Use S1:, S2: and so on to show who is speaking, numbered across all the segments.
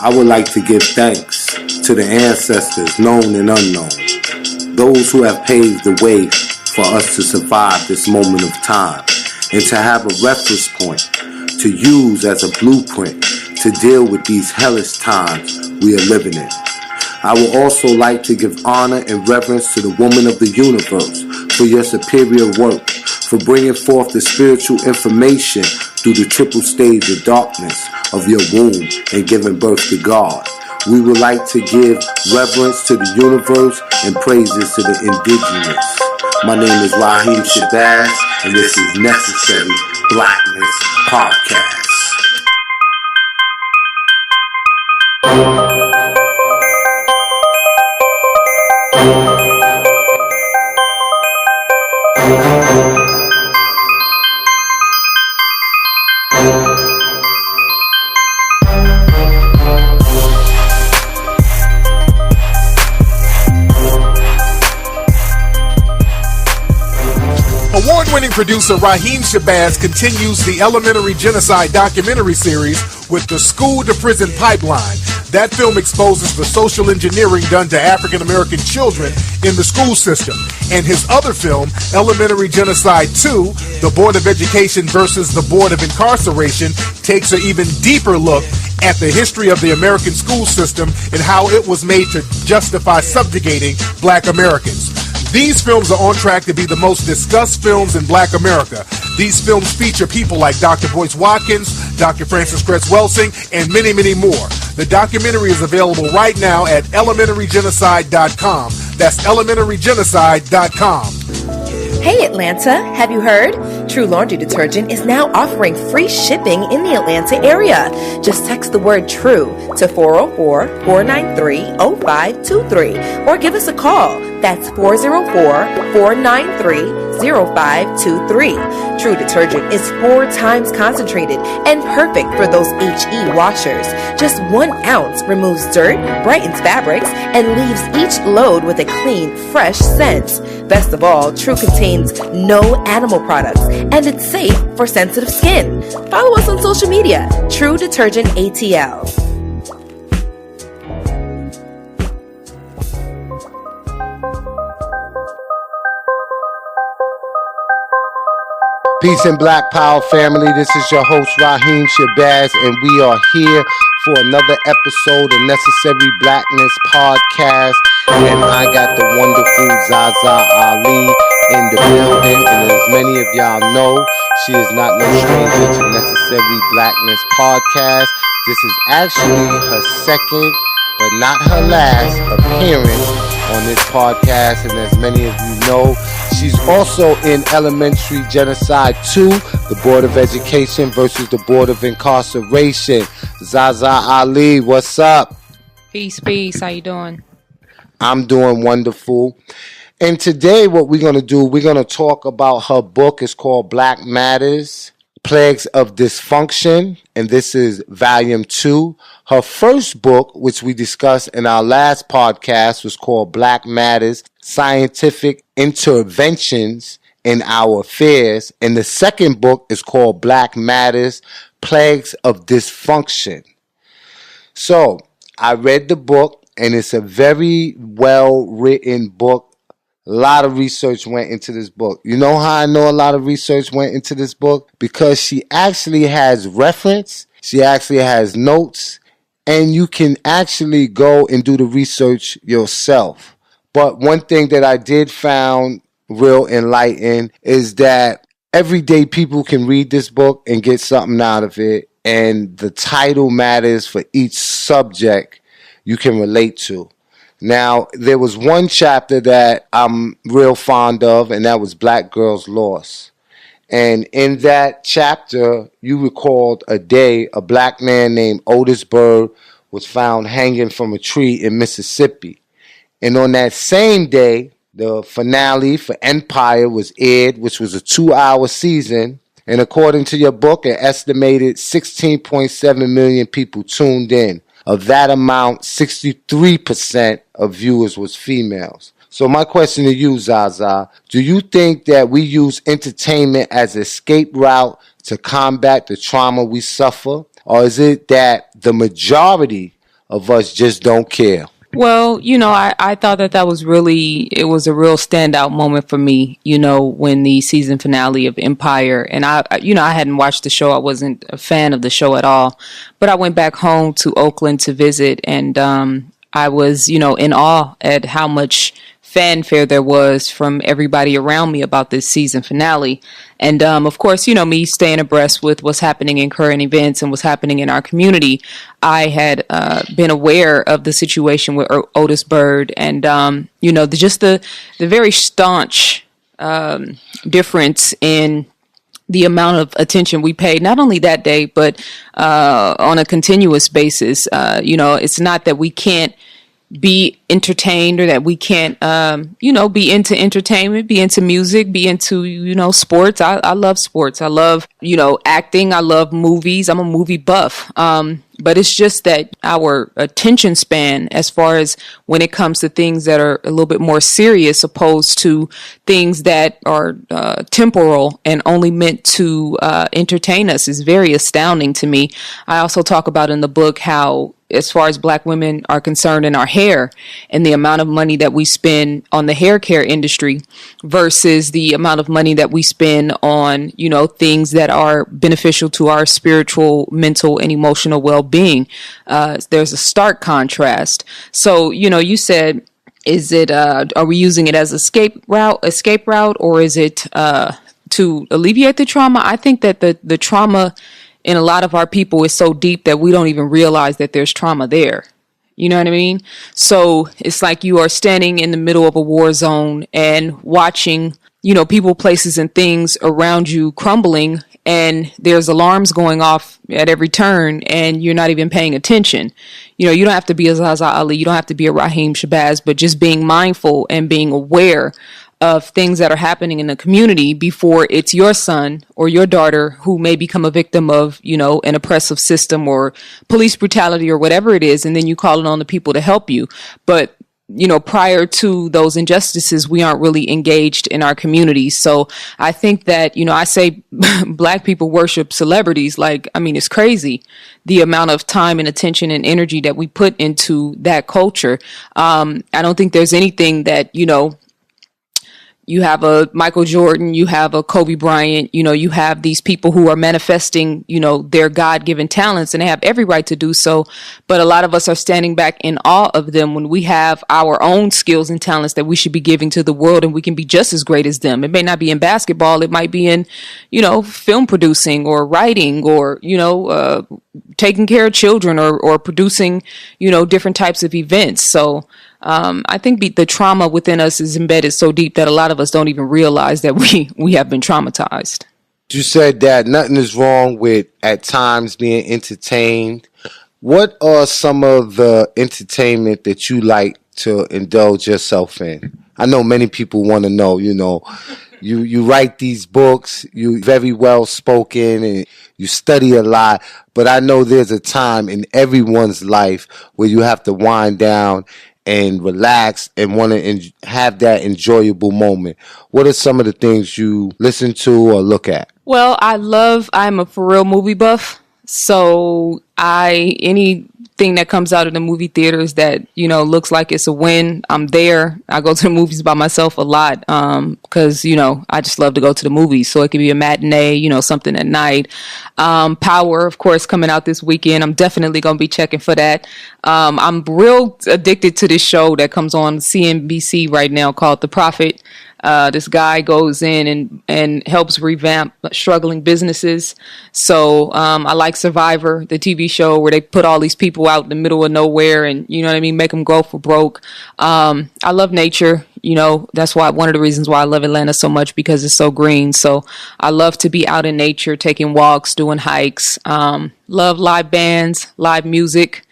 S1: I would like to give thanks to the ancestors, known and unknown, those who have paved the way for us to survive this moment of time and to have a reference point to use as a blueprint to deal with these hellish times we are living in. I would also like to give honor and reverence to the woman of the universe for your superior work, for bringing forth the spiritual information through the triple stage of darkness of your womb and giving birth to God. We would like to give reverence to the universe and praises to the indigenous. My name is Raheem Shabazz, and this is Necessary Blackness Podcast.
S2: Award-winning producer Raheem Shabazz continues the Elementary Genocide documentary series with The School to Prison Pipeline. That film exposes the social engineering done to African-American children in the school system. And his other film, Elementary Genocide 2, The Board of Education versus the Board of Incarceration, takes an even deeper look at the history of the American school system and how it was made to justify subjugating Black Americans. These films are on track to be the most discussed films in Black America. These films feature people like Dr. Boyce Watkins, Dr. Francis Cress Welsing, and many, many more. The documentary is available right now at elementarygenocide.com. That's elementarygenocide.com.
S3: Hey Atlanta, have you heard? True Laundry Detergent is now offering free shipping in the Atlanta area. Just text the word TRUE to 404-493-0523 or give us a call. That's 404-493-0523. True Detergent is 4 times concentrated and perfect for those HE washers. Just 1 ounce removes dirt, brightens fabrics, and leaves each load with a clean, fresh scent. Best of all, True contains no animal products, and it's safe for sensitive skin. Follow us on social media, True Detergent ATL.
S1: Peace and Black Power family, this is your host Raheem Shabazz, and we are here for another episode of Necessary Blackness Podcast. And I got the wonderful ZaZa Ali in the building, and as many of y'all know, she is not no stranger to Necessary Blackness Podcast. This is actually her second, but not her last, appearance on this podcast, and as many of you know, she's also in Elementary Genocide 2, the Board of Education versus the Board of Incarceration. ZaZa Ali, what's up?
S4: Peace. How you doing?
S1: I'm doing wonderful. And today what we're going to do, we're going to talk about her book. It's called Black Matters, Plagues of Dysfunction, and this is volume 2. Her first book, which we discussed in our last podcast, was called Black Matters, Scientific Interventions in Our Affairs. And the second book is called Black Matters, Plagues of Dysfunction. So I read the book, and it's a very well written book. A lot of research went into this book. You know how I know a lot of research went into this book? Because she actually has reference, she actually has notes, and you can actually go and do the research yourself. But one thing that I did found real enlightening is that everyday people can read this book and get something out of it, and the title matters for each subject you can relate to. Now, there was one chapter that I'm real fond of, and that was Black Girls Lost. And in that chapter, you recalled a day a black man named Otis Bird was found hanging from a tree in Mississippi. And on that same day, the finale for Empire was aired, which was a 2-hour season. And according to your book, an estimated 16.7 million people tuned in. Of that amount, 63% of viewers was females. So my question to you, ZaZa, do you think that we use entertainment as an escape route to combat the trauma we suffer? Or is it that the majority of us just don't care?
S4: Well, I thought that was it was a real standout moment for me, when the season finale of Empire, and I hadn't watched the show. I wasn't a fan of the show at all, but I went back home to Oakland to visit, and I was, in awe at how much fanfare there was from everybody around me about this season finale. And of course, me staying abreast with what's happening in current events and what's happening in our community, I had been aware of the situation with Otis Bird, and just the very staunch difference in the amount of attention we paid, not only that day, but on a continuous basis. It's not that we can't be entertained or that we can't, be into entertainment, be into music, be into, sports. I love sports. I love, acting. I love movies. I'm a movie buff. But it's just that our attention span, as far as when it comes to things that are a little bit more serious, opposed to things that are temporal and only meant to entertain us, is very astounding to me. I also talk about in the book how, as far as Black women are concerned in our hair, and the amount of money that we spend on the hair care industry versus the amount of money that we spend on, things that are beneficial to our spiritual, mental, and emotional well-being. There's a stark contrast. So, you said, is it, are we using it as a escape route, or is it to alleviate the trauma? I think that the trauma in a lot of our people is so deep that we don't even realize that there's trauma there. You know what I mean? So it's like you are standing in the middle of a war zone and watching, people, places, and things around you crumbling, and there's alarms going off at every turn, and you're not even paying attention. You don't have to be a ZaZa Ali, you don't have to be a Raheem Shabazz, but just being mindful and being aware of things that are happening in the community before it's your son or your daughter who may become a victim of, an oppressive system or police brutality or whatever it is. And then you call it on the people to help you. But, prior to those injustices, we aren't really engaged in our communities. So I think that, I say Black people worship celebrities. It's crazy the amount of time and attention and energy that we put into that culture. I don't think there's anything that, you have a Michael Jordan, you have a Kobe Bryant, you have these people who are manifesting, their God-given talents, and they have every right to do so. But a lot of us are standing back in awe of them when we have our own skills and talents that we should be giving to the world, and we can be just as great as them. It may not be in basketball. It might be in, film producing or writing or, taking care of children or producing, different types of events. So, I think the trauma within us is embedded so deep that a lot of us don't even realize that we have been traumatized.
S1: You said that nothing is wrong with at times being entertained. What are some of the entertainment that you like to indulge yourself in? I know many people want to know, you write these books, you're very well spoken, and you study a lot, but I know there's a time in everyone's life where you have to wind down and relax and want to have that enjoyable moment. What are some of the things you listen to or look at?
S4: Well, I'm a for real movie buff. So anything that comes out of the movie theaters that, looks like it's a win, I'm there. I go to the movies by myself a lot because, I just love to go to the movies. So it could be a matinee, something at night. Power, of course, coming out this weekend. I'm definitely going to be checking for that. I'm real addicted to this show that comes on CNBC right now called The Prophet. This guy goes in and helps revamp struggling businesses. So I like Survivor, the TV show where they put all these people out in the middle of nowhere and, make them go for broke. I love nature. That's why one of the reasons why I love Atlanta so much, because it's so green. So I love to be out in nature, taking walks, doing hikes. Love live bands, live music.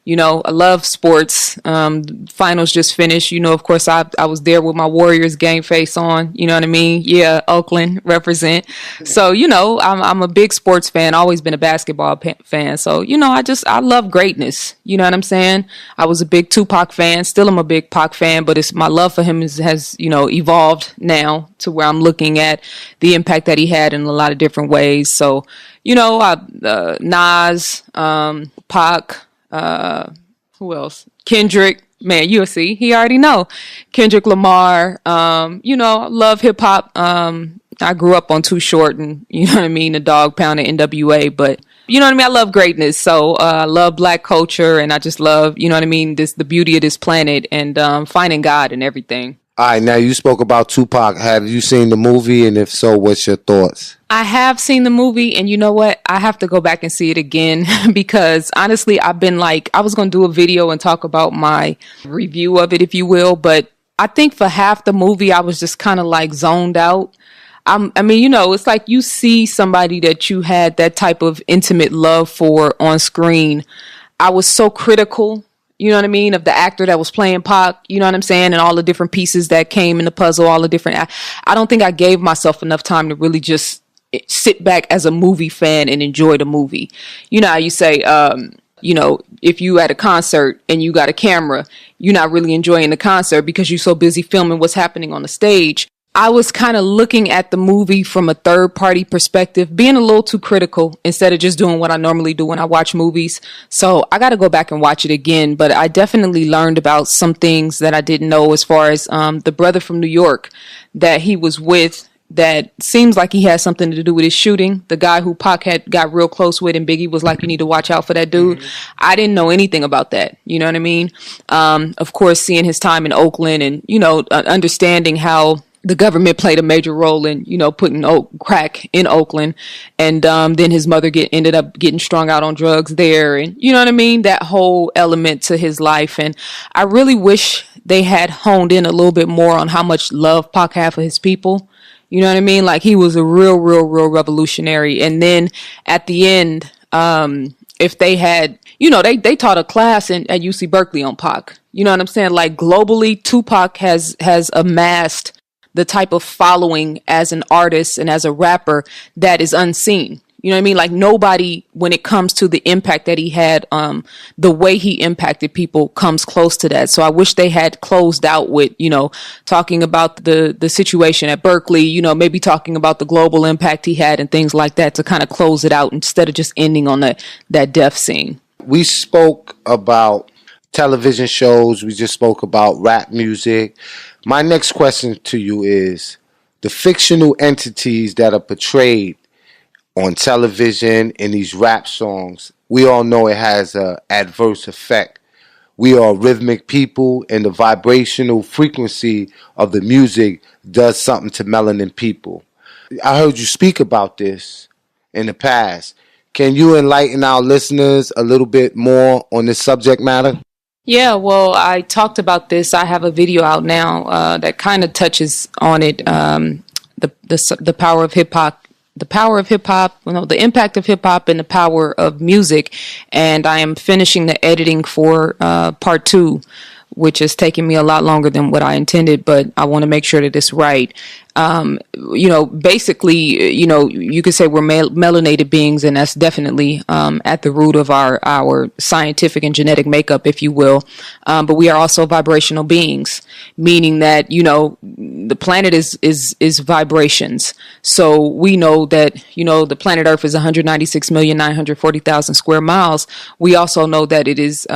S4: I love sports. Finals just finished. Of course, I was there with my Warriors game face on. You know what I mean? Yeah, Oakland represent. So, I'm a big sports fan. Always been a basketball fan. So, I love greatness. You know what I'm saying? I was a big Tupac fan. Still am a big Pac fan, but my love for him has evolved now to where I'm looking at the impact that he had in a lot of different ways. So, Nas, Pac, Who else? Kendrick. Man, you'll see. He already know. Kendrick Lamar. You know, love hip hop. I grew up on Too Short and, you know what I mean, the Dog Pound and NWA, but you know what I mean? I love greatness. So I love Black culture, and I just love, you know what I mean, the beauty of this planet, and finding God and everything.
S1: All right, now you spoke about Tupac. Have you seen the movie? And if so, what's your thoughts?
S4: I have seen the movie, and you know what? I have to go back and see it again because honestly, I've been like, I was going to do a video and talk about my review of it, if you will. But I think for half the movie, I was just kind of like zoned out. I mean, you know, it's like you see somebody that you had that type of intimate love for on screen. I was so critical, you know what I mean, of the actor that was playing Pac, you know what I'm saying, and all the different pieces that came in the puzzle, all the different. I don't think I gave myself enough time to really just sit back as a movie fan and enjoy the movie. You know how you say, you know, if you at a concert and you got a camera, you're not really enjoying the concert because you're so busy filming what's happening on the stage. I was kind of looking at the movie from a third party perspective, being a little too critical instead of just doing what I normally do when I watch movies. So I got to go back and watch it again. But I definitely learned about some things that I didn't know, as far as the brother from New York that he was with, that seems like he had something to do with his shooting. The guy who Pac had got real close with, and Biggie was like, you need to watch out for that dude. Mm-hmm. I didn't know anything about that. You know what I mean? Of course, seeing his time in Oakland and, you know, understanding how the government played a major role in, you know, putting crack in Oakland. And then his mother ended up getting strung out on drugs there. And you know what I mean? That whole element to his life. And I really wish they had honed in a little bit more on how much love Pac had for his people. You know what I mean? Like, he was a real revolutionary. And then at the end, if they had, you know, they taught a class at UC Berkeley on Pac. You know what I'm saying? Like, globally, Tupac has amassed the type of following as an artist and as a rapper that is unseen. You know what I mean? Like, nobody, when it comes to the impact that he had, the way he impacted people comes close to that. So I wish they had closed out with, you know, talking about the situation at Berkeley, you know, maybe talking about the global impact he had and things like that, to kind of close it out instead of just ending on that death scene.
S1: We spoke about television shows. We just spoke about rap music. My next question to you is, the fictional entities that are portrayed on television in these rap songs, we all know it has an adverse effect. We are rhythmic people, and the vibrational frequency of the music does something to melanin people. I heard you speak about this in the past. Can you enlighten our listeners a little bit more on this subject matter?
S4: Yeah, well, I talked about this. I have a video out now that kind of touches on it. The power of hip hop. The power of hip hop, you know, the impact of hip hop and the power of music. And I am finishing the editing for part 2, which has taken me a lot longer than what I intended, but I want to make sure that it's right. You know, basically, you know, you could say we're melanated beings, and that's definitely at the root of our scientific and genetic makeup, if you will. But we are also vibrational beings, meaning that, you know, the planet is vibrations. So we know that, you know, the planet Earth is 196,940,000 square miles. We also know that it is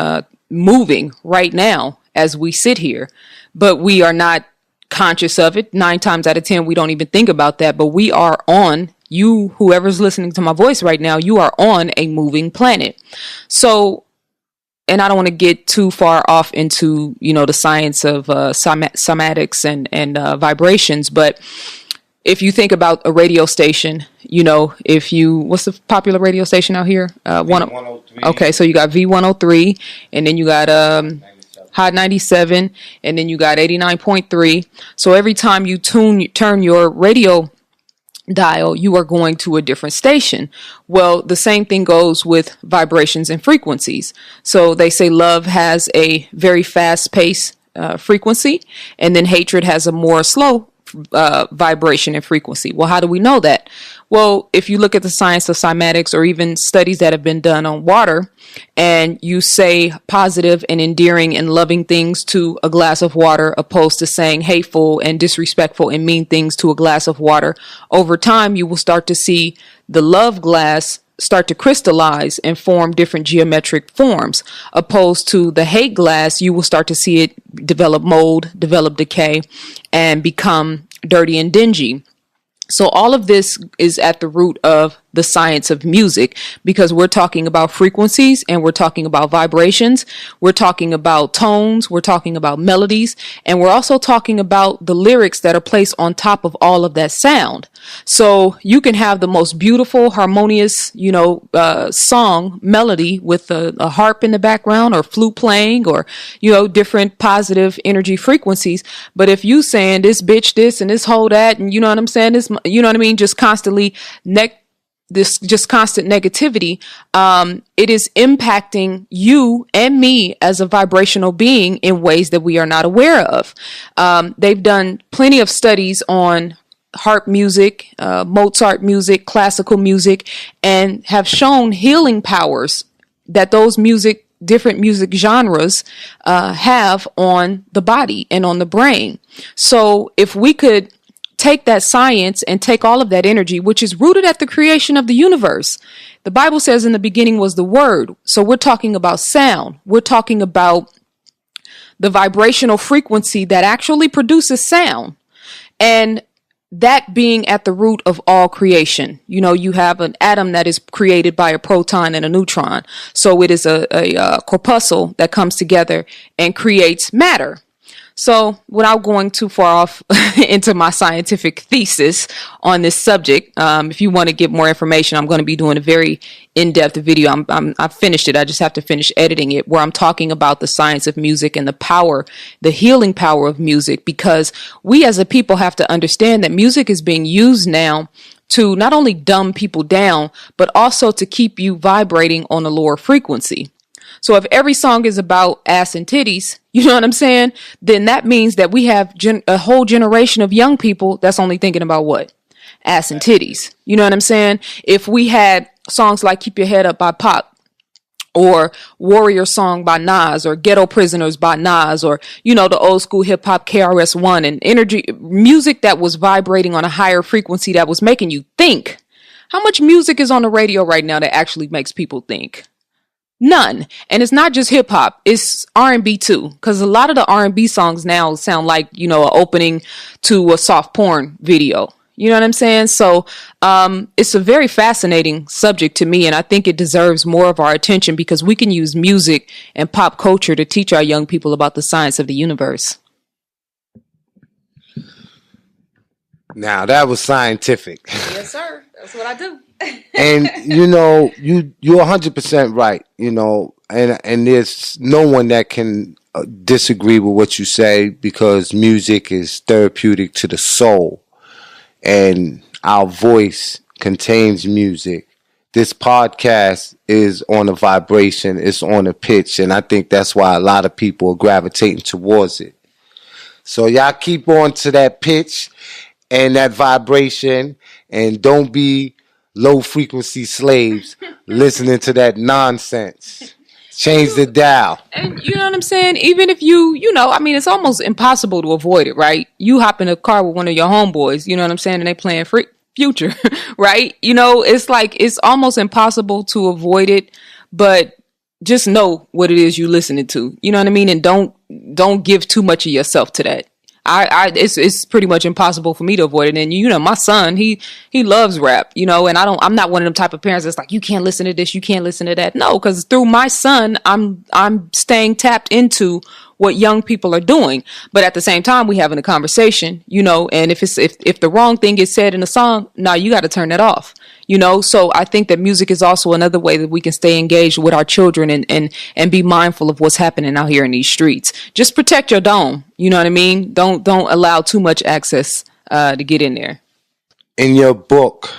S4: moving right now as we sit here, but we are not conscious of it. 9 times out of 10, we don't even think about that, but we are on, whoever's listening to my voice right now, you are on a moving planet. So, and I don't want to get too far off into, you know, the science of somatics and vibrations, but if you think about a radio station, you know, what's the popular radio station out here? V103. Okay, so you got V103, and then you got Hot 97, and then you got 89.3. So every time you turn your radio dial, you are going to a different station. Well, the same thing goes with vibrations and frequencies. So they say love has a very fast pace frequency, and then hatred has a more slow vibration and frequency. Well, how do we know that? Well, if you look at the science of cymatics, or even studies that have been done on water, and you say positive and endearing and loving things to a glass of water, opposed to saying hateful and disrespectful and mean things to a glass of water, over time you will start to see the love glass start to crystallize and form different geometric forms. Opposed to the hate glass, you will start to see it develop mold, develop decay, and become dirty and dingy. So all of this is at the root of the science of music, because we're talking about frequencies and we're talking about vibrations. We're talking about tones. We're talking about melodies. And we're also talking about the lyrics that are placed on top of all of that sound. So you can have the most beautiful, harmonious, song melody with a harp in the background or flute playing or, different positive energy frequencies. But if you saying this bitch this and this whole that, and you know what I'm saying, this, you know what I mean, just constantly just constant negativity, it is impacting you and me as a vibrational being in ways that we are not aware of. They've done plenty of studies on harp music, Mozart music, classical music, and have shown healing powers that those different music genres have on the body and on the brain. So if we could take that science and take all of that energy, which is rooted at the creation of the universe. The Bible says in the beginning was the word. So we're talking about sound. We're talking about the vibrational frequency that actually produces sound. And that being at the root of all creation. You have an atom that is created by a proton and a neutron. So it is a corpuscle that comes together and creates matter. So without going too far off into my scientific thesis on this subject, if you want to get more information, I'm going to be doing a very in-depth video. I've finished it. I just have to finish editing it, where I'm talking about the science of music and the power, the healing power of music, because we as a people have to understand that music is being used now to not only dumb people down, but also to keep you vibrating on a lower frequency. So if every song is about ass and titties, you know what I'm saying? Then that means that we have a whole generation of young people that's only thinking about what? Ass and titties. You know what I'm saying? If we had songs like Keep Your Head Up by Pac, or Warrior Song by Nas, or Ghetto Prisoners by Nas, or, the old school hip hop KRS-One, and energy music that was vibrating on a higher frequency that was making you think. How much music is on the radio right now that actually makes people think? None. And it's not just hip hop, it's R&B too. Cause a lot of the R&B songs now sound like, an opening to a soft porn video. You know what I'm saying? So, it's a very fascinating subject to me. And I think it deserves more of our attention, because we can use music and pop culture to teach our young people about the science of the universe.
S1: Now that was scientific.
S4: Yes, sir. That's what I do.
S1: And you're 100% right, and there's no one that can disagree with what you say, because music is therapeutic to the soul, and our voice contains music. This podcast is on a vibration, it's on a pitch, and I think that's why a lot of people are gravitating towards it. So y'all keep on to that pitch and that vibration, and don't be low frequency slaves listening to that nonsense. Change the dial.
S4: And you know what I'm saying? Even if it's almost impossible to avoid it, right? You hop in a car with one of your homeboys, you know what I'm saying? And they playing Future, right? It's like, it's almost impossible to avoid it, but just know what it is you're listening to. You know what I mean? And don't give too much of yourself to that. It's pretty much impossible for me to avoid it. And my son, he loves rap, and I'm not one of them type of parents that's like, you can't listen to this, you can't listen to that. No, because through my son, I'm staying tapped into what young people are doing. But at the same time, we having a conversation, and if the wrong thing is said in a song, you got to turn that off. So I think that music is also another way that we can stay engaged with our children and be mindful of what's happening out here in these streets. Just protect your dome. You know what I mean? Don't allow too much access to get in there.
S1: In your book,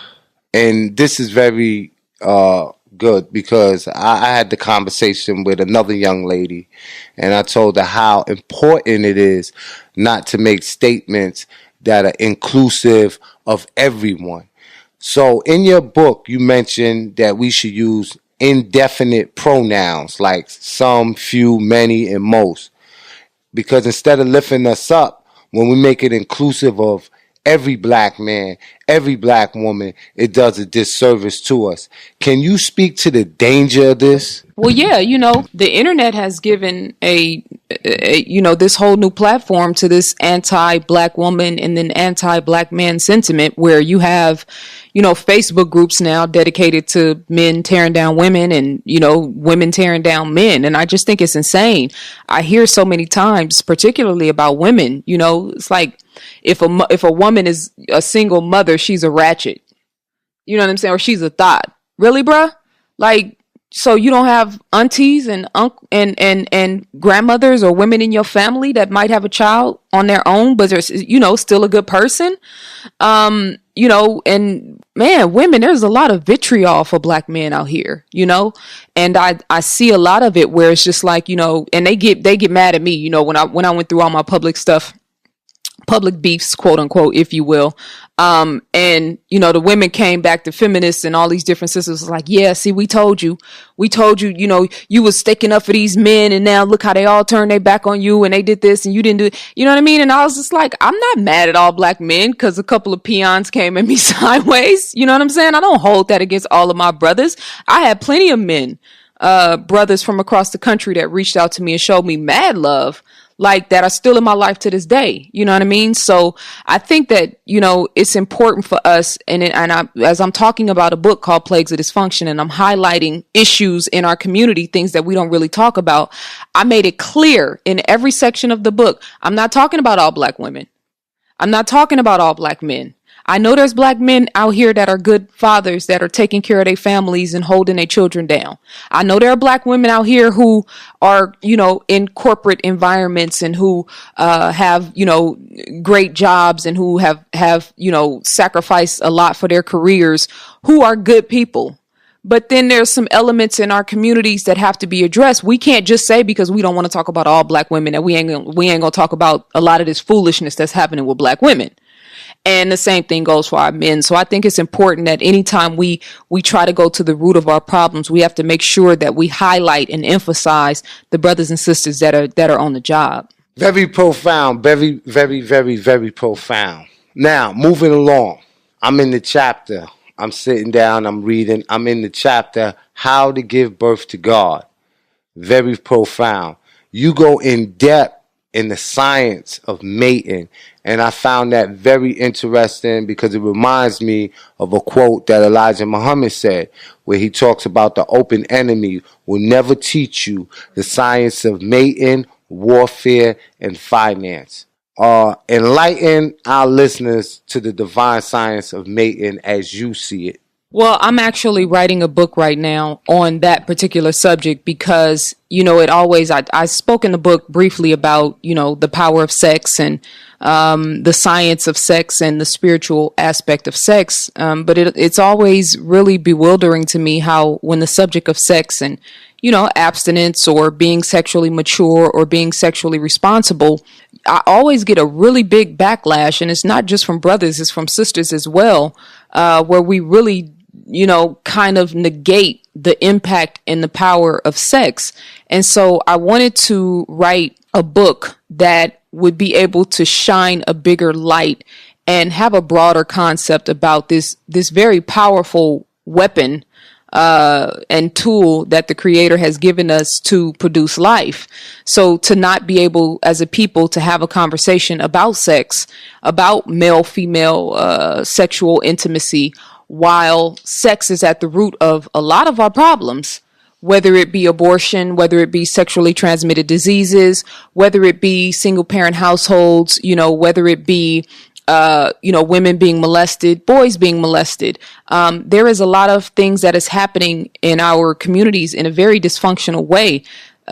S1: and this is very good, because I had the conversation with another young lady, and I told her how important it is not to make statements that are inclusive of everyone. So in your book, you mentioned that we should use indefinite pronouns like some, few, many, and most. Because instead of lifting us up, when we make it inclusive of every black man, every black woman, it does a disservice to us. Can you speak to the danger of this?
S4: Well, yeah, the internet has given a this whole new platform to this anti-black woman and then anti-black man sentiment, where you have, Facebook groups now dedicated to men tearing down women and, women tearing down men. And I just think it's insane. I hear so many times, particularly about women, it's like if a woman is a single mother, she's a ratchet. You know what I'm saying? Or she's a thought. Really, bruh? Like, so you don't have aunties and and grandmothers or women in your family that might have a child on their own, but they're, still a good person. And man, women, there's a lot of vitriol for black men out here, and I see a lot of it where it's just like, and they get mad at me, when I went through all my public stuff, public beefs, quote unquote, if you will. And, the women came back to feminists and all these different sisters was like, yeah, see, we told you, you was sticking up for these men and now look how they all turned their back on you and they did this and you didn't do it. You know what I mean? And I was just like, I'm not mad at all black men because a couple of peons came at me sideways. You know what I'm saying? I don't hold that against all of my brothers. I had plenty of men, brothers from across the country that reached out to me and showed me mad love, like that are still in my life to this day. You know what I mean? So I think that, it's important for us. As I'm talking about a book called Plagues of Dysfunction, and I'm highlighting issues in our community, things that we don't really talk about. I made it clear in every section of the book. I'm not talking about all black women. I'm not talking about all black men. I know there's black men out here that are good fathers that are taking care of their families and holding their children down. I know there are black women out here who are, in corporate environments and who have, great jobs and who have sacrificed a lot for their careers, who are good people. But then there's some elements in our communities that have to be addressed. We can't just say because we don't want to talk about all black women that we ain't gonna talk about a lot of this foolishness that's happening with black women. And the same thing goes for our men. So I think it's important that anytime we try to go to the root of our problems, we have to make sure that we highlight and emphasize the brothers and sisters that are on the job.
S1: Very profound. Very, very, very, very profound. Now, moving along. I'm in the chapter. I'm sitting down. I'm reading. I'm in the chapter, How to Give Birth to God. Very profound. You go in depth in the science of mating. And I found that very interesting because it reminds me of a quote that Elijah Muhammad said, where he talks about the open enemy will never teach you the science of mating, warfare, and finance. Enlighten our listeners to the divine science of mating as you see it.
S4: Well, I'm actually writing a book right now on that particular subject because, I spoke in the book briefly about, the power of sex and the science of sex and the spiritual aspect of sex. But it's always really bewildering to me how when the subject of sex and, abstinence or being sexually mature or being sexually responsible, I always get a really big backlash. And it's not just from brothers, it's from sisters as well, where we really kind of negate the impact and the power of sex. And so I wanted to write a book that would be able to shine a bigger light and have a broader concept about this very powerful weapon and tool that the Creator has given us to produce life. So to not be able as a people to have a conversation about sex, about male-female sexual intimacy, while sex is at the root of a lot of our problems, whether it be abortion, whether it be sexually transmitted diseases, whether it be single parent households, whether it be, women being molested, boys being molested. There is a lot of things that is happening in our communities in a very dysfunctional way.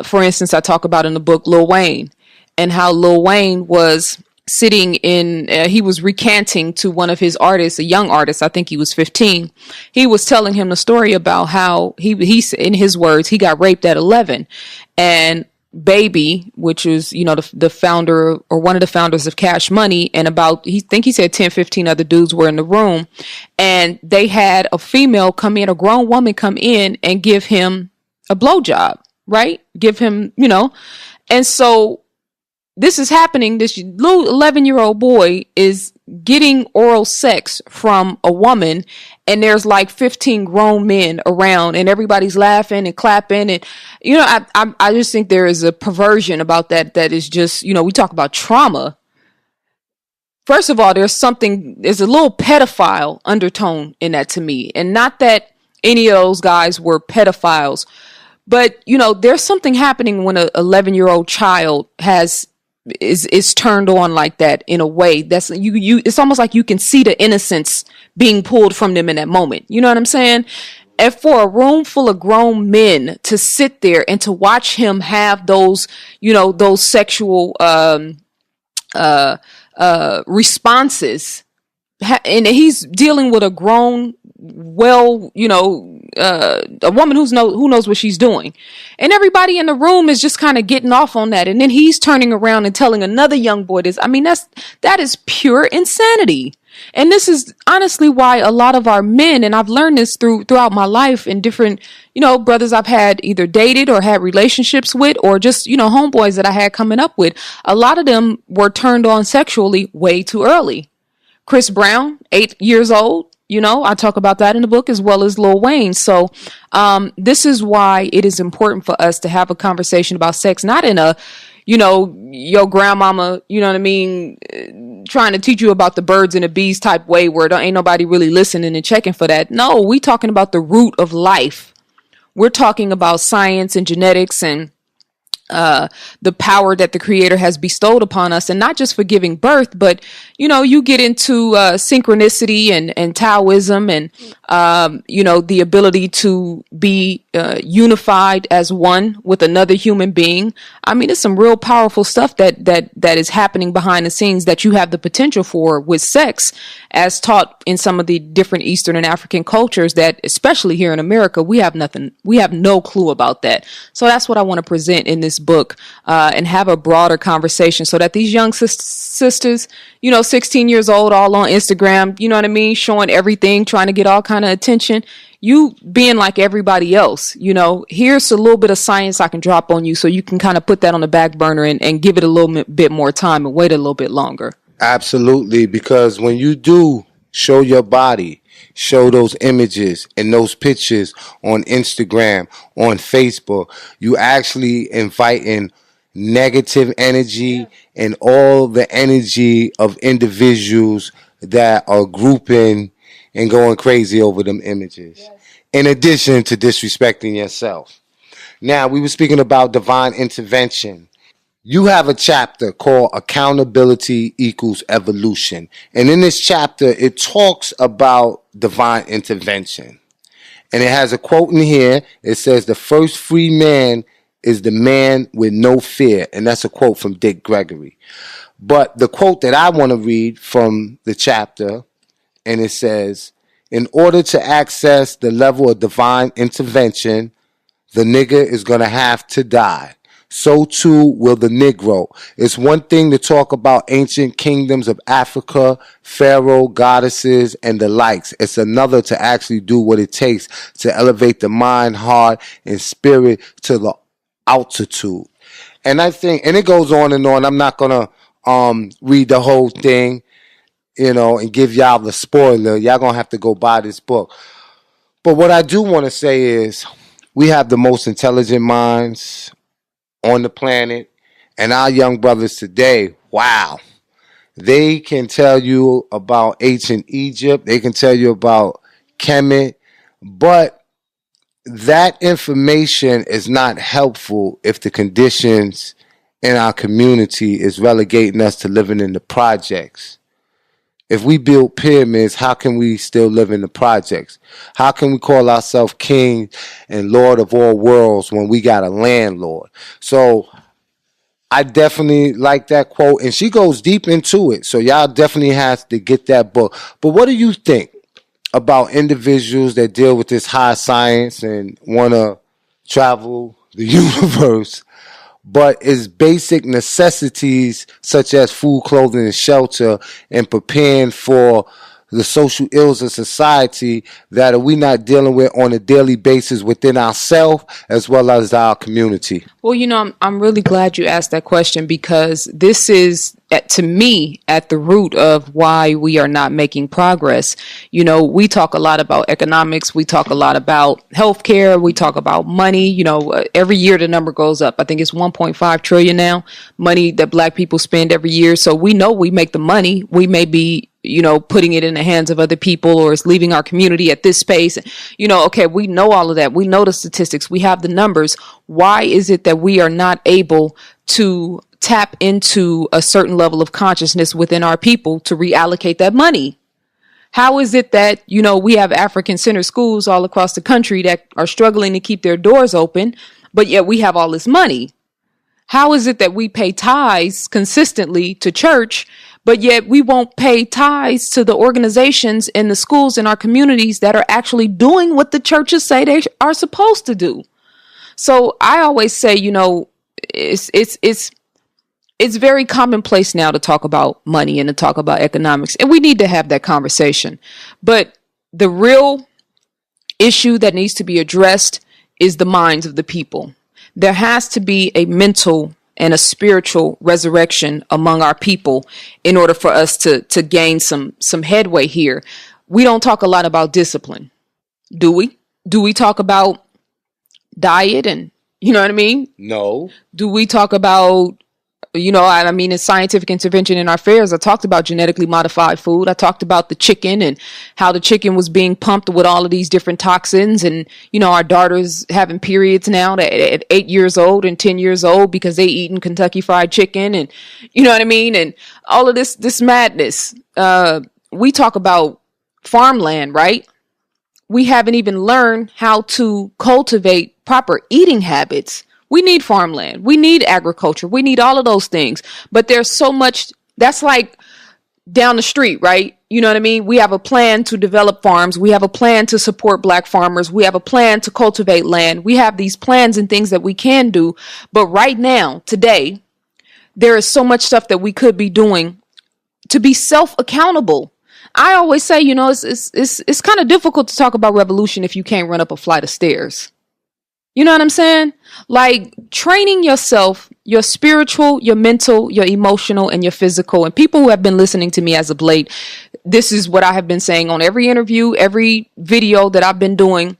S4: For instance, I talk about in the book Lil Wayne and how Lil Wayne was sitting in, he was recanting to one of his artists, a young artist, I think he was 15. He was telling him the story about how he in his words, he got raped at 11. And Baby, which is, the founder or one of the founders of Cash Money, and he said 10, 15 other dudes were in the room, and they had a female come in, a grown woman come in and give him a blowjob, right? Give him, and so this is happening. This little 11-year-old boy is getting oral sex from a woman, and there's like 15 grown men around, and everybody's laughing and clapping. And, you know, I just think there is a perversion about that is just, you know, we talk about trauma. First of all, there's a little pedophile undertone in that to me. And not that any of those guys were pedophiles, but, you know, there's something happening when an 11-year-old child is turned on like that in a way that's it's almost like you can see the innocence being pulled from them in that moment. You know what I'm saying? And for a room full of grown men to sit there and to watch him have those, you know, those sexual, responses, and he's dealing with a grown, well, you know, a woman who knows what she's doing, and everybody in the room is just kind of getting off on that, and then he's turning around and telling another young boy this. I mean, that is pure insanity. And this is honestly why a lot of our men, and I've learned this throughout my life in different, you know, brothers I've had either dated or had relationships with, or just, you know, homeboys that I had coming up with. A lot of them were turned on sexually way too early. Chris Brown, 8 years old. You know, I talk about that in the book, as well as Lil Wayne. So this is why it is important for us to have a conversation about sex, not in a, you know, your grandmama, you know what I mean, trying to teach you about the birds and the bees type way where there ain't nobody really listening and checking for that. No, we talking about the root of life. We're talking about science and genetics and the power that the Creator has bestowed upon us, and not just for giving birth, but, you know, you get into synchronicity and Taoism and, you know, the ability to be unified as one with another human being. I mean, it's some real powerful stuff that is happening behind the scenes that you have the potential for with sex, as taught in some of the different Eastern and African cultures that, especially here in America, we have no clue about that. So that's what I want to present in this book, and have a broader conversation so that these young sisters, you know, 16 years old, all on Instagram, you know what I mean, showing everything, trying to get all kind of attention, you being like everybody else, you know, here's a little bit of science I can drop on you so you can kind of put that on the back burner and give it a little bit more time and wait a little bit longer. Absolutely,
S1: because when you do show your body, show those images and those pictures on Instagram, on Facebook, you actually inviting negative energy and all the energy of individuals that are grouping and going crazy over them images, in addition to disrespecting yourself. Now, we were speaking about divine intervention. You have a chapter called Accountability Equals Evolution. And in this chapter, it talks about divine intervention. And it has a quote in here. It says, "The first free man is the man with no fear." And that's a quote from Dick Gregory. But the quote that I want to read from the chapter, and it says, "In order to access the level of divine intervention, the nigger is going to have to die. So too will the Negro." It's one thing to talk about ancient kingdoms of Africa, pharaoh, goddesses, and the likes. It's another to actually do what it takes to elevate the mind, heart, and spirit to the altitude. And I think, and it goes on and on. I'm not going to read the whole thing, you know, and give y'all the spoiler. Y'all going to have to go buy this book. But what I do want to say is we have the most intelligent minds on the planet, and our young brothers today, wow, they can tell you about ancient Egypt, they can tell you about Kemet, but that information is not helpful if the conditions in our community is relegating us to living in the projects. If we build pyramids, how can we still live in the projects? How can we call ourselves king and lord of all worlds when we got a landlord? So I definitely like that quote, and she goes deep into it. So y'all definitely have to get that book. But what do you think about individuals that deal with this high science and want to travel the universe, but is basic necessities such as food, clothing, and shelter, and preparing for the social ills of society that we not dealing with on a daily basis within ourselves as well as our community?
S4: Well, I'm really glad you asked that question, because this is, to me, at the root of why we are not making progress. We talk a lot about economics. We talk a lot about healthcare. We talk about money. Every year the number goes up. I think it's 1.5 trillion now, money that Black people spend every year. So we know we make the money. We may be putting it in the hands of other people, or it's leaving our community at this pace. Okay, we know all of that. We know the statistics. We have the numbers. Why is it that we are not able to tap into a certain level of consciousness within our people to reallocate that money? How is it that, we have African-centered schools all across the country that are struggling to keep their doors open, but yet we have all this money? How is it that we pay tithes consistently to church, but yet we won't pay tithes to the organizations and the schools in our communities that are actually doing what the churches say they are supposed to do? So I always say, it's very commonplace now to talk about money and to talk about economics, and we need to have that conversation. But the real issue that needs to be addressed is the minds of the people. There has to be a mental and a spiritual resurrection among our people in order for us to gain some headway here. We don't talk a lot about discipline, do we? Do we talk about diet and, you know what I mean?
S1: No.
S4: Do we talk about, in scientific intervention in our fairs, I talked about genetically modified food. I talked about the chicken and how the chicken was being pumped with all of these different toxins. And, our daughters having periods now at 8 years old and 10 years old because they eating Kentucky Fried Chicken and, and all of this madness. We talk about farmland, right? We haven't even learned how to cultivate proper eating habits. We need farmland. We need agriculture. We need all of those things. But there's so much that's like down the street, right? You know what I mean? We have a plan to develop farms. We have a plan to support Black farmers. We have a plan to cultivate land. We have these plans and things that we can do. But right now, today, there is so much stuff that we could be doing to be self-accountable. I always say, it's kind of difficult to talk about revolution if you can't run up a flight of stairs. You know what I'm saying? Like training yourself, your spiritual, your mental, your emotional, and your physical. And people who have been listening to me as of late, this is what I have been saying on every interview, every video that I've been doing,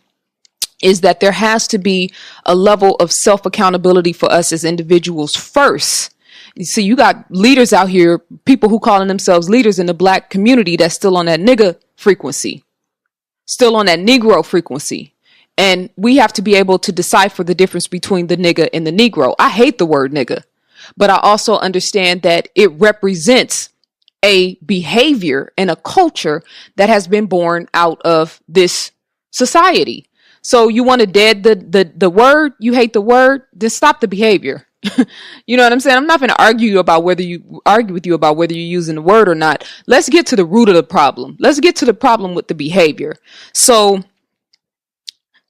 S4: is that there has to be a level of self-accountability for us as individuals first. You see, you got leaders out here, people who calling themselves leaders in the Black community that's still on that nigga frequency, still on that Negro frequency. And we have to be able to decipher the difference between the nigga and the Negro. I hate the word nigga, but I also understand that it represents a behavior and a culture that has been born out of this society. So you want to dead the word, you hate the word, then stop the behavior. You know what I'm saying? I'm not going to argue with you about whether you're using the word or not. Let's get to the root of the problem. Let's get to the problem with the behavior. So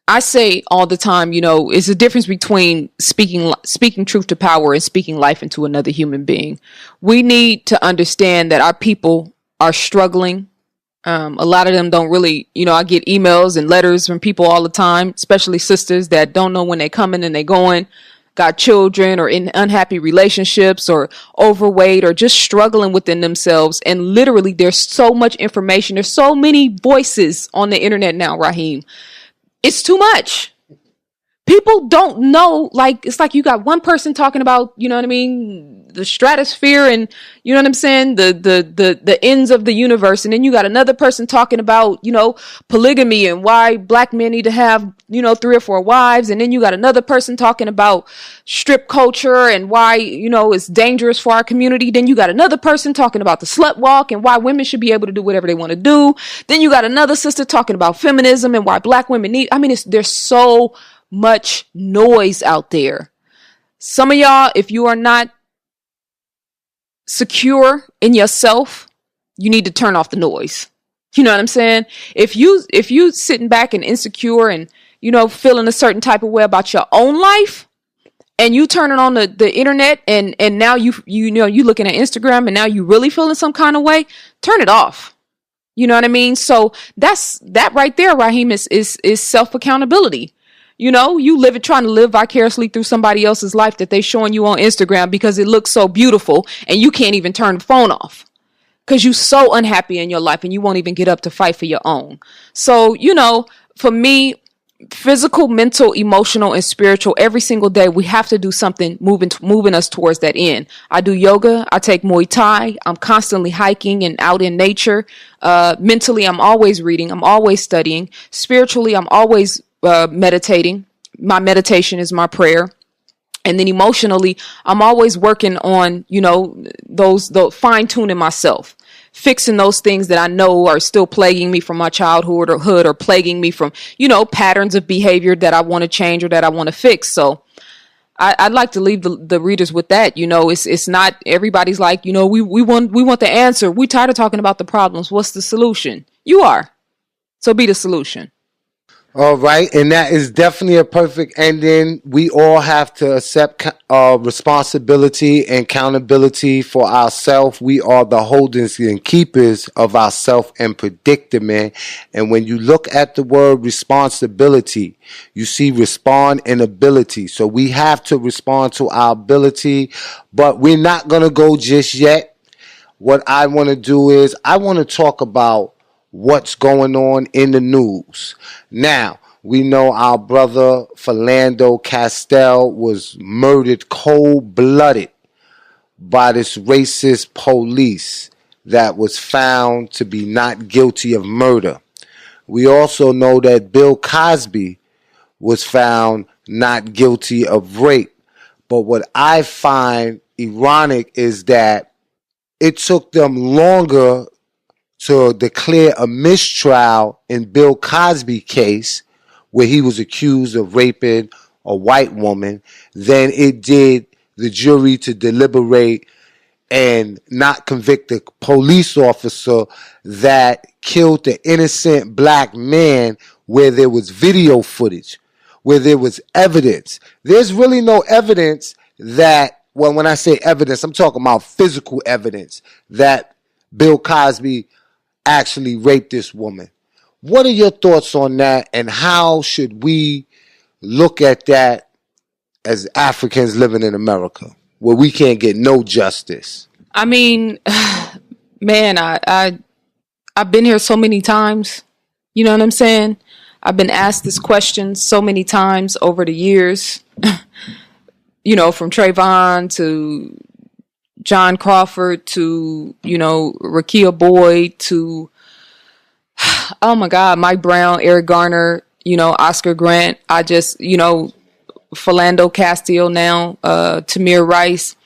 S4: I say all the time, it's a difference between speaking truth to power and speaking life into another human being. We need to understand that our people are struggling. A lot of them don't really, I get emails and letters from people all the time, especially sisters that don't know when they're coming and they're going, got children or in unhappy relationships or overweight or just struggling within themselves. And literally there's so much information. There's so many voices on the internet now, Raheem. It's too much. People don't know, it's like you got one person talking about, the stratosphere and, the ends of the universe. And then you got another person talking about, polygamy and why Black men need to have, 3 or 4 wives. And then you got another person talking about strip culture and why, it's dangerous for our community. Then you got another person talking about the slut walk and why women should be able to do whatever they want to do. Then you got another sister talking about feminism and why Black women need, there's so much noise out there. Some of y'all, if you are not secure in yourself, you need to turn off the noise. You know what I'm saying? If you sitting back and insecure and, feeling a certain type of way about your own life and you turning on the internet and now you looking at Instagram and now you really feeling some kind of way, turn it off. You know what I mean? So that right there, Raheem, is self-accountability. You know, you trying to live vicariously through somebody else's life that they showing you on Instagram because it looks so beautiful, and you can't even turn the phone off because you're so unhappy in your life and you won't even get up to fight for your own. So, you know, for me, physical, mental, emotional, and spiritual, every single day we have to do something moving us towards that end. I do yoga, I take Muay Thai, I'm constantly hiking and out in nature. Mentally, I'm always reading, I'm always studying. Spiritually, I'm always meditating. My meditation is my prayer. And then emotionally, I'm always working on, you know, those fine tuning myself, fixing those things that I know are still plaguing me from my childhood or plaguing me from, you know, patterns of behavior that I want to change or that I want to fix. So I'd like to leave the readers with that. You know, it's not everybody's like, you know, we want the answer. We tired of talking about the problems. What's the solution? You are. So be the solution.
S1: All right, and that is definitely a perfect ending. We all have to accept responsibility and accountability for ourselves. We are the holders and keepers of ourselves and predicament. And when you look at the word responsibility, you see respond and ability. So we have to respond to our ability, but we're not going to go just yet. What I want to do is I want to talk about what's going on in the news. Now, we know our brother Philando Castille was murdered cold-blooded by this racist police that was found to be not guilty of murder. We also know that Bill Cosby was found not guilty of rape. But what I find ironic is that it took them longer to declare a mistrial in Bill Cosby case where he was accused of raping a white woman than it did the jury to deliberate and not convict the police officer that killed the innocent black man where there was video footage, where there was evidence. There's really no evidence that, well, when I say evidence, I'm talking about physical evidence that Bill Cosby actually raped this woman. What are your thoughts on that, and how should we look at that as Africans living in America where we can't get no justice?
S4: I mean, man, I've been here so many times. You know what I'm saying? I've been asked this question so many times over the years. You know, from Trayvon to John Crawford to, you know, Rakia Boyd to, oh my God, Mike Brown, Eric Garner, you know, Oscar Grant. I just, you know, Philando Castille now, Tamir Rice.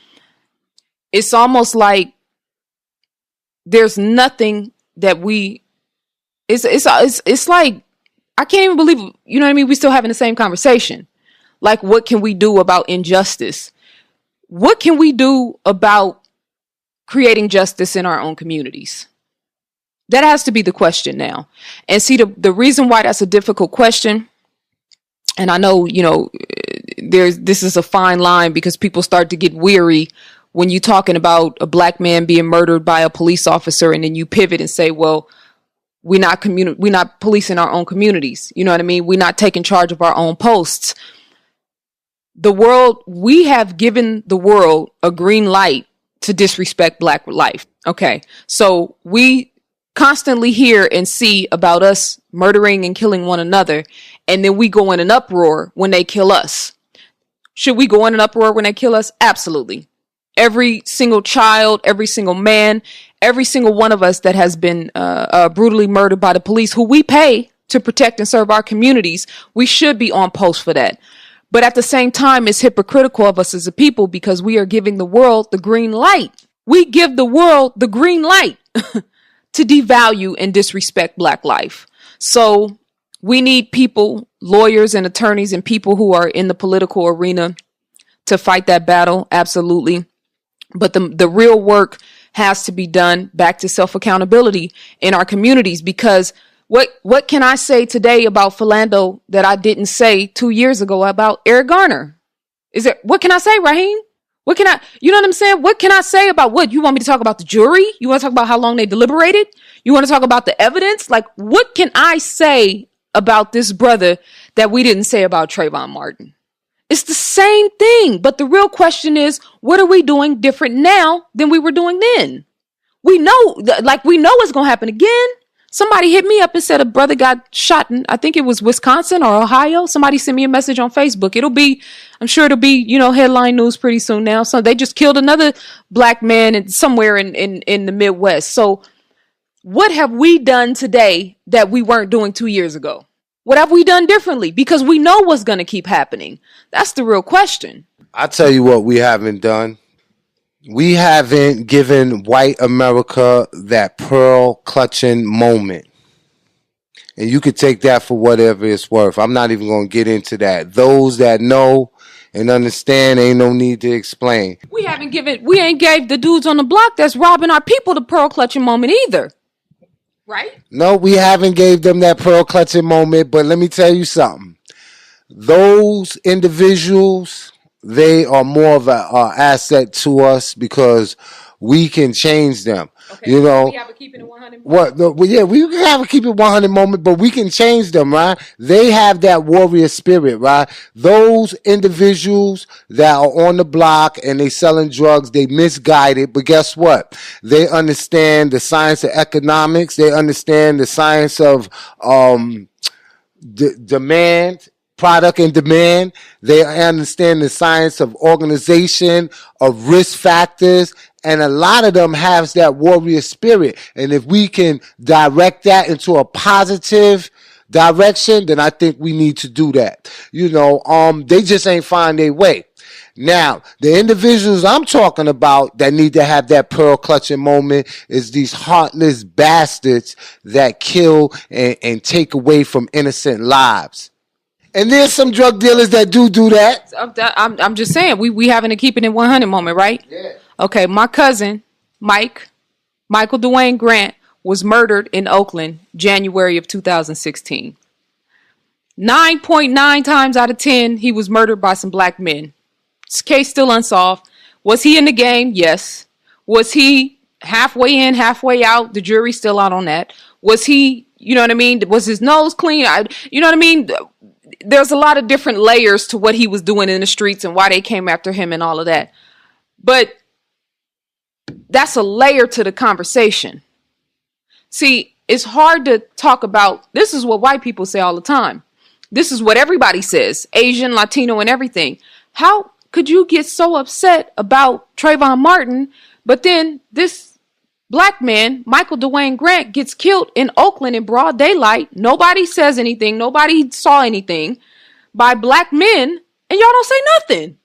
S4: It's almost like there's nothing that it's like, I can't even believe, you know what I mean? We're still having the same conversation. Like, what can we do about injustice? What can we do about creating justice in our own communities? That has to be the question now. And see, the reason why that's a difficult question, and I know, you know, this is a fine line because people start to get weary when you're talking about a black man being murdered by a police officer, and then you pivot and say, well, we're not policing our own communities. You know what I mean? We're not taking charge of our own posts. We have given the world a green light to disrespect black life. Okay. So we constantly hear and see about us murdering and killing one another. And then we go in an uproar when they kill us. Should we go in an uproar when they kill us? Absolutely. Every single child, every single man, every single one of us that has been brutally murdered by the police, who we pay to protect and serve our communities, we should be on post for that. But at the same time, it's hypocritical of us as a people because we are giving the world the green light. We give the world the green light to devalue and disrespect black life. So we need people, lawyers and attorneys and people who are in the political arena to fight that battle. Absolutely. But the real work has to be done back to self-accountability in our communities, because what can I say today about Philando that I didn't say 2 years ago about Eric Garner? What can I say, Raheem? You know what I'm saying? What can I say about what? You want me to talk about the jury? You want to talk about how long they deliberated? You want to talk about the evidence? Like, what can I say about this brother that we didn't say about Trayvon Martin? It's the same thing. But the real question is, what are we doing different now than we were doing then? We know it's going to happen again. Somebody hit me up and said a brother got shot in, I think it was Wisconsin or Ohio. Somebody sent me a message on Facebook. I'm sure it'll be, headline news pretty soon now. So they just killed another black man somewhere in the Midwest. So what have we done today that we weren't doing 2 years ago? What have we done differently? Because we know what's going to keep happening. That's the real question.
S1: I'll tell you what we haven't done. We haven't given white America that pearl clutching moment. And you could take that for whatever it's worth. I'm not even going to get into that. Those that know and understand, ain't no need to explain.
S4: We ain't gave the dudes on the block that's robbing our people the pearl clutching moment either. Right?
S1: No, we haven't gave them that pearl clutching moment. But let me tell you something. Those individuals, they are more of an asset to us because we can change them.
S4: Okay, we have a keeping it 100 moment.
S1: We can have a keep it 100 moment, but we can change them, right? They have that warrior spirit, right? Those individuals that are on the block and they selling drugs, they misguided, but guess what? They understand the science of economics. They understand the science of demand. Product and demand. They understand the science of organization, of risk factors, and a lot of them have that warrior spirit. And if we can direct that into a positive direction, then I think we need to do that. They just ain't find their way. Now, the individuals I'm talking about that need to have that pearl clutching moment is these heartless bastards that kill and take away from innocent lives. And there's some drug dealers that do that.
S4: I'm just saying, we having a keeping it 100 moment, right?
S1: Yeah.
S4: Okay, my cousin, Michael Dwayne Grant, was murdered in Oakland, January of 2016. 9.9 times out of 10, he was murdered by some black men. This case still unsolved. Was he in the game? Yes. Was he halfway in, halfway out? The jury's still out on that. Was he, was his nose clean? There's a lot of different layers to what he was doing in the streets and why they came after him and all of that. But that's a layer to the conversation. See, it's hard to talk about. This is what white people say all the time. This is what everybody says, Asian, Latino, and everything. How could you get so upset about Trayvon Martin, but then this black man, Michael Dwayne Grant, gets killed in Oakland in broad daylight. Nobody says anything. Nobody saw anything by black men, and y'all don't say nothing.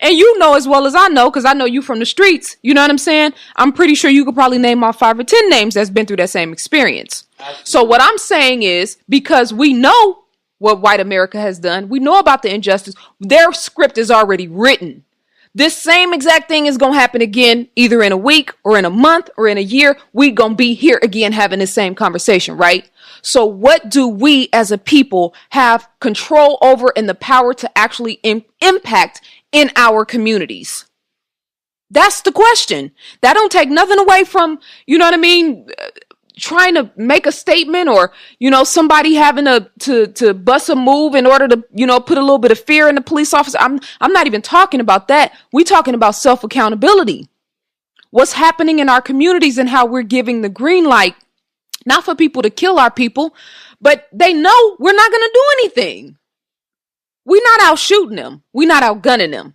S4: And you know as well as I know, because I know you from the streets. You know what I'm saying? I'm pretty sure you could probably name off 5 or 10 names that's been through that same experience. Absolutely. So what I'm saying is, because we know what white America has done, we know about the injustice, their script is already written. This same exact thing is going to happen again, either in a week or in a month or in a year. We going to be here again having the same conversation, right? So what do we as a people have control over and the power to actually impact in our communities? That's the question. That don't take nothing away from, trying to make a statement or, somebody having to bust a move in order to, put a little bit of fear in the police officer. I'm not even talking about that. We're talking about self-accountability. What's happening in our communities and how we're giving the green light, not for people to kill our people, but they know we're not going to do anything. We're not out shooting them. We're not out gunning them.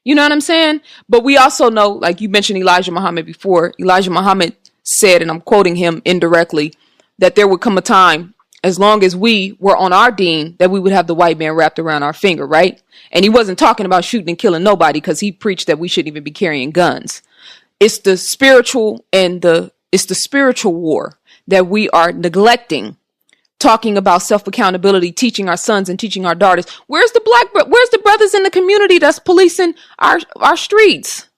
S4: You know what I'm saying? But we also know, like you mentioned Elijah Muhammad before, Elijah Muhammad said, and I'm quoting him indirectly, that there would come a time, as long as we were on our deen, that we would have the white man wrapped around our finger, right? And he wasn't talking about shooting and killing nobody, because he preached that we shouldn't even be carrying guns. It's the spiritual war that we are neglecting, talking about self-accountability, teaching our sons and teaching our daughters. Where's the brothers in the community that's policing our streets?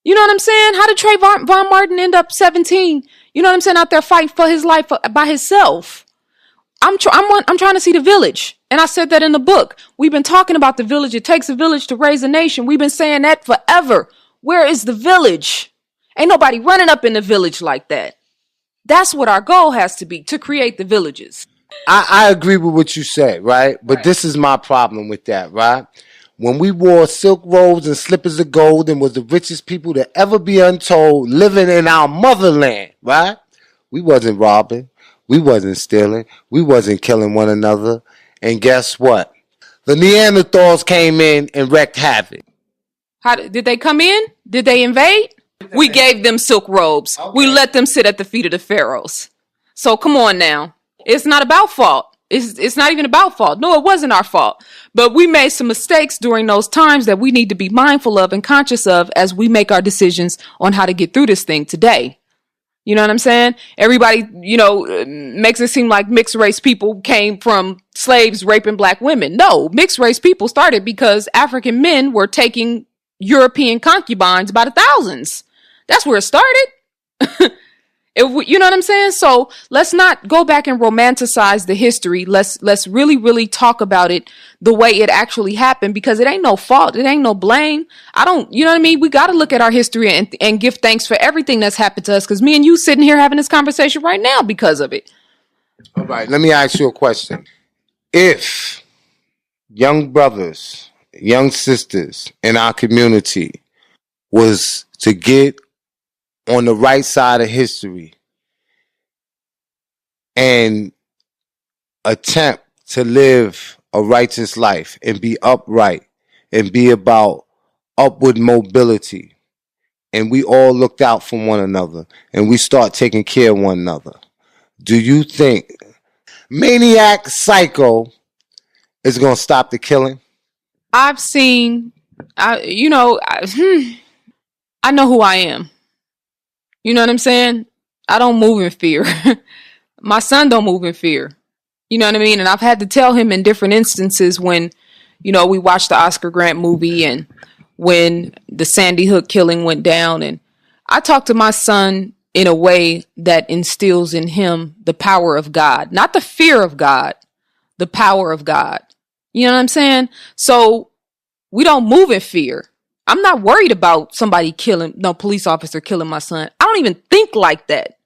S4: You know what I'm saying? How did Trayvon Martin end up 17? You know what I'm saying? Out there fighting for his life by himself. I'm trying to see the village. And I said that in the book. We've been talking about the village. It takes a village to raise a nation. We've been saying that forever. Where is the village? Ain't nobody running up in the village like that. That's what our goal has to be, to create the villages.
S1: I agree with what you say, right? But this is my problem with that, right? When we wore silk robes and slippers of gold and was the richest people to ever be untold, living in our motherland, right? We wasn't robbing. We wasn't stealing. We wasn't killing one another. And guess what? The Neanderthals came in and wreaked havoc.
S4: How did they come in? Did they invade? We gave them silk robes. Okay. We let them sit at the feet of the pharaohs. So come on now. It's not about fault. It's not even about fault. No, it wasn't our fault. But we made some mistakes during those times that we need to be mindful of and conscious of as we make our decisions on how to get through this thing today. You know what I'm saying? Everybody, makes it seem like mixed race people came from slaves raping black women. No, mixed race people started because African men were taking European concubines by the thousands. That's where it started. You know what I'm saying? So let's not go back and romanticize the history. Let's really, really talk about it the way it actually happened, because it ain't no fault. It ain't no blame. You know what I mean? We got to look at our history and give thanks for everything that's happened to us, because me and you sitting here having this conversation right now because of it.
S1: All right. Let me ask you a question. If young brothers, young sisters in our community was to get on the right side of history and attempt to live a righteous life and be upright and be about upward mobility, and we all looked out for one another and we start taking care of one another, do you think maniac psycho is going to stop the killing?
S4: I've seen, I know who I am. You know what I'm saying? I don't move in fear. My son don't move in fear. You know what I mean? And I've had to tell him in different instances when, we watched the Oscar Grant movie and when the Sandy Hook killing went down. And I talk to my son in a way that instills in him the power of God, not the fear of God, the power of God. You know what I'm saying? So we don't move in fear. I'm not worried about police officer killing my son. I don't even think like that.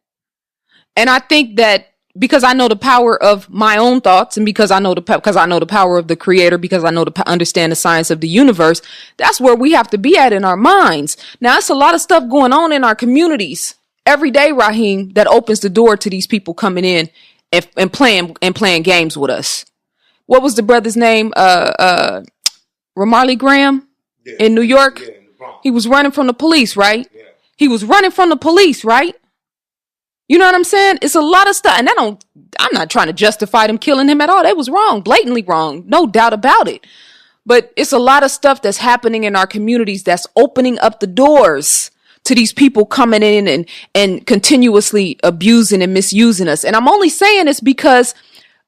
S4: And I think that because I know the power of my own thoughts, and because I know the power of the Creator, because I know understand the science of the universe, that's where we have to be at in our minds. Now, it's a lot of stuff going on in our communities every day, Raheem, that opens the door to these people coming in and playing games with us. What was the brother's name? Ramarley Graham in New York. Yeah, he was running from the police, right? Yeah. He was running from the police, right? You know what I'm saying? It's a lot of stuff. And I'm not trying to justify them killing him at all. That was wrong, blatantly wrong. No doubt about it. But it's a lot of stuff that's happening in our communities that's opening up the doors to these people coming in and continuously abusing and misusing us. And I'm only saying this because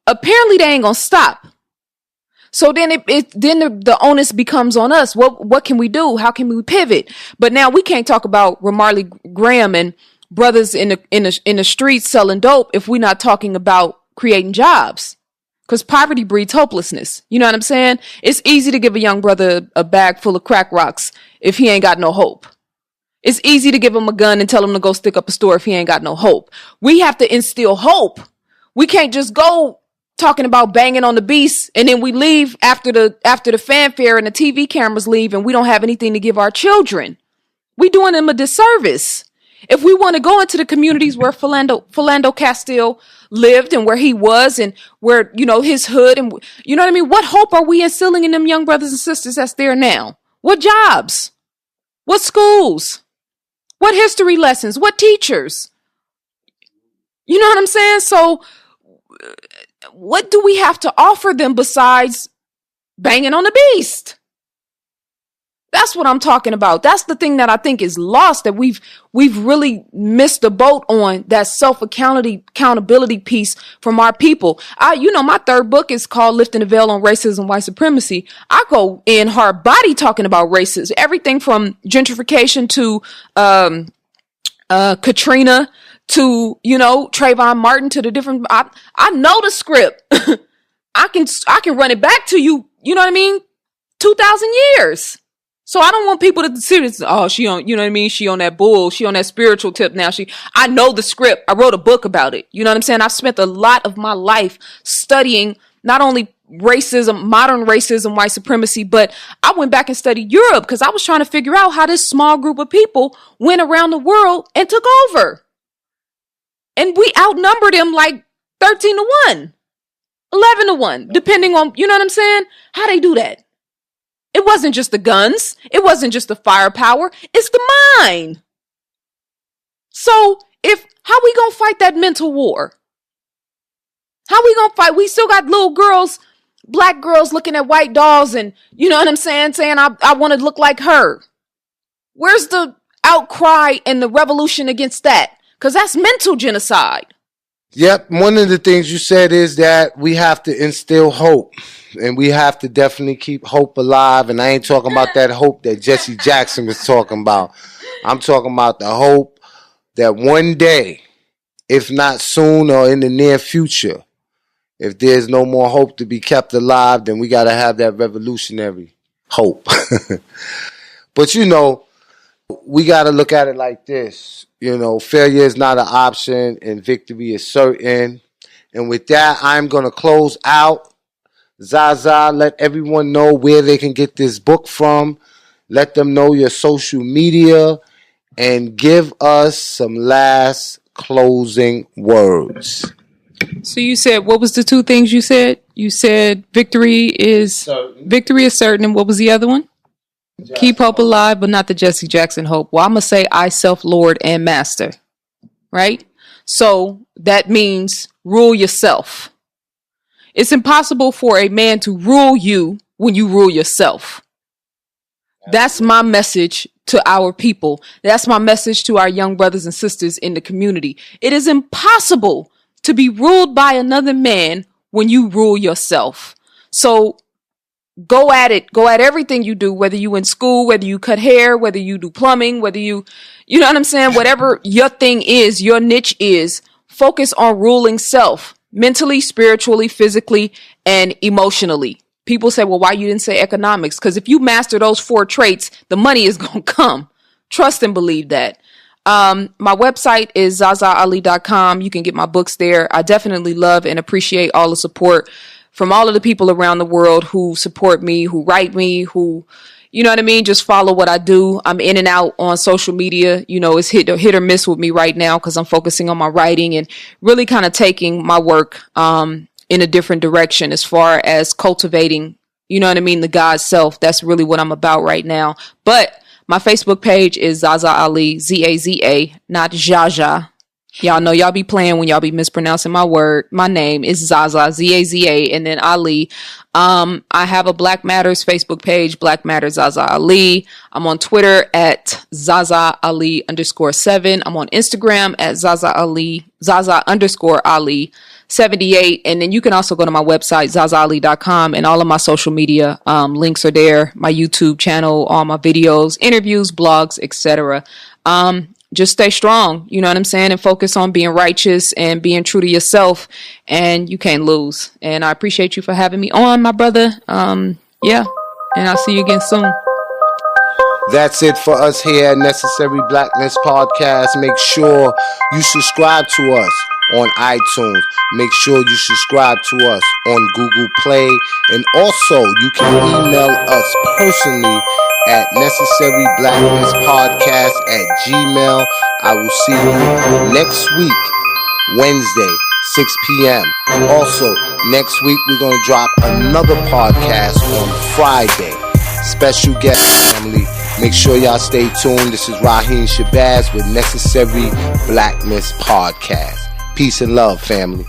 S4: apparently they ain't going to stop. So then the onus becomes on us. What can we do? How can we pivot? But now we can't talk about Ramarley Graham and brothers in the streets selling dope if we're not talking about creating jobs, because poverty breeds hopelessness. You know what I'm saying? It's easy to give a young brother a bag full of crack rocks if he ain't got no hope. It's easy to give him a gun and tell him to go stick up a store if he ain't got no hope. We have to instill hope. We can't just go talking about banging on the beast and then we leave after the fanfare and the TV cameras leave and we don't have anything to give our children. We doing them a disservice. If we want to go into the communities where Philando Castille lived and where he was and where, his hood and, you know what I mean? What hope are we instilling in them young brothers and sisters that's there now? What jobs? What schools? What history lessons? What teachers? You know what I'm saying? So what do we have to offer them besides banging on the beast? That's what I'm talking about. That's the thing that I think is lost, that we've really missed the boat on, that accountability piece from our people. My third book is called Lifting the Veil on Racism, White Supremacy. I go in hard body talking about racism, everything from gentrification to Katrina to, Trayvon Martin to the different, I know the script. I can run it back to you. You know what I mean? 2,000 years. So I don't want people to consider this, oh, she on, you know what I mean? She on that bull. She on that spiritual tip now. I know the script. I wrote a book about it. You know what I'm saying? I've spent a lot of my life studying not only racism, modern racism, white supremacy, but I went back and studied Europe because I was trying to figure out how this small group of people went around the world and took over. And we outnumbered them like 13-1, 11-1, depending on, you know what I'm saying? How they do that? It wasn't just the guns. It wasn't just the firepower. It's the mind. So how we gonna fight that mental war? How we gonna fight? We still got little girls, black girls looking at white dolls and, you know what I'm saying I want to look like her. Where's the outcry and the revolution against that? Because that's mental genocide.
S1: Yep. One of the things you said is that we have to instill hope. And we have to definitely keep hope alive. And I ain't talking about that hope that Jesse Jackson was talking about. I'm talking about the hope that one day, if not soon or in the near future, if there's no more hope to be kept alive, then we got to have that revolutionary hope. But, you know, we got to look at it like this. You know, failure is not an option and victory is certain. And with that, I'm going to close out. ZaZa, let everyone know where they can get this book from. Let them know your social media and give us some last closing words.
S4: So you said, what was the two things you said? You said victory is certain. And what was the other one? Keep hope alive, but not the Jesse Jackson hope. Well, I'm going to say I, self, Lord, and master. Right? So that means rule yourself. It's impossible for a man to rule you when you rule yourself. That's my message to our people. That's my message to our young brothers and sisters in the community. It is impossible to be ruled by another man when you rule yourself. So go at it. Go at everything you do, whether you in school, whether you cut hair, whether you do plumbing, whether you know what I'm saying? Whatever your thing is, your niche is, focus on ruling self. Mentally, spiritually, physically, and emotionally. People say, well, why you didn't say economics? Because if you master those 4 traits, the money is going to come. Trust and believe that. My website is ZaZaAli.com. You can get my books there. I definitely love and appreciate all the support from all of the people around the world who support me, who write me, who, you know what I mean, just follow what I do. I'm in and out on social media. You know, it's hit or miss with me right now because I'm focusing on my writing and really kind of taking my work in a different direction as far as cultivating, you know what I mean, the God self. That's really what I'm about right now. But my Facebook page is ZaZa Ali, ZaZa, not Jaja. Y'all know y'all be playing when y'all be mispronouncing my name is ZaZa, ZaZa, and then Ali. I have a Black Matters Facebook page, Black Matters ZaZa Ali. I'm on Twitter at ZaZa Ali _7. I'm on Instagram at ZaZa Ali, ZaZa _Ali 78. And then you can also go to my website, ZaZaAli.com, and all of my social media links are there. My YouTube channel, all my videos, interviews, blogs, etc. Just stay strong, you know what I'm saying, and focus on being righteous and being true to yourself, and you can't lose. And I appreciate you for having me on, my brother. Yeah, and I'll see you again soon.
S1: That's it for us here at Necessary Blackness Podcast. Make sure you subscribe to us on iTunes. Make sure you subscribe to us on Google Play. And also, you can email us personally at necessaryblacknesspodcast@gmail.com. I will see you next week, Wednesday, 6 p.m. Also, next week, we're going to drop another podcast on Friday. Special guest family. Make sure y'all stay tuned. This is Raheem Shabazz with Necessary Blackness Podcast. Peace and love, family.